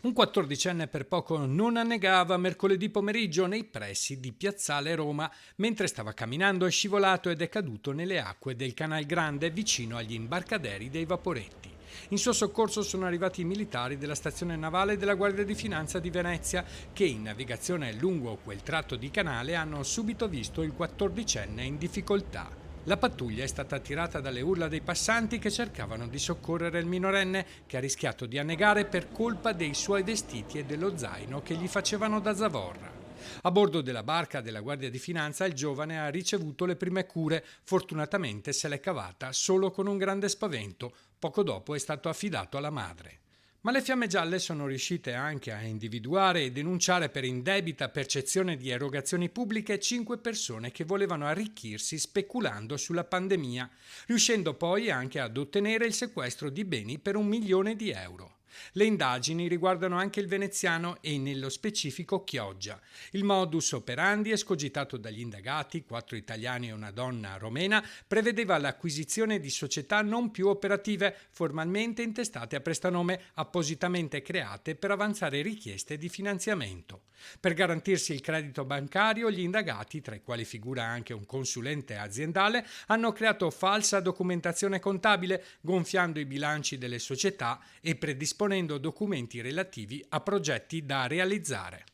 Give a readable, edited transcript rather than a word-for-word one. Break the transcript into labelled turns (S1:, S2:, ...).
S1: Un 14enne per poco non annegava mercoledì pomeriggio nei pressi di Piazzale Roma, mentre stava camminando è scivolato ed è caduto nelle acque del Canal Grande vicino agli imbarcaderi dei vaporetti. In suo soccorso sono arrivati i militari della stazione navale della Guardia di Finanza di Venezia che in navigazione lungo quel tratto di canale hanno subito visto il 14enne in difficoltà. La pattuglia è stata attirata dalle urla dei passanti che cercavano di soccorrere il minorenne che ha rischiato di annegare per colpa dei suoi vestiti e dello zaino che gli facevano da zavorra. A bordo della barca della Guardia di Finanza il giovane ha ricevuto le prime cure, fortunatamente se l'è cavata solo con un grande spavento, poco dopo è stato affidato alla madre. Ma le fiamme gialle sono riuscite anche a individuare e denunciare per indebita percezione di erogazioni pubbliche 5 persone che volevano arricchirsi speculando sulla pandemia, riuscendo poi anche ad ottenere il sequestro di beni per 1 milione di euro. Le indagini riguardano anche il veneziano e nello specifico Chioggia. Il modus operandi, escogitato dagli indagati, 4 italiani e una donna romena, prevedeva l'acquisizione di società non più operative, formalmente intestate a prestanome, appositamente create per avanzare richieste di finanziamento. Per garantirsi il credito bancario, gli indagati, tra i quali figura anche un consulente aziendale, hanno creato falsa documentazione contabile, gonfiando i bilanci delle società e predisponendo documenti relativi a progetti da realizzare.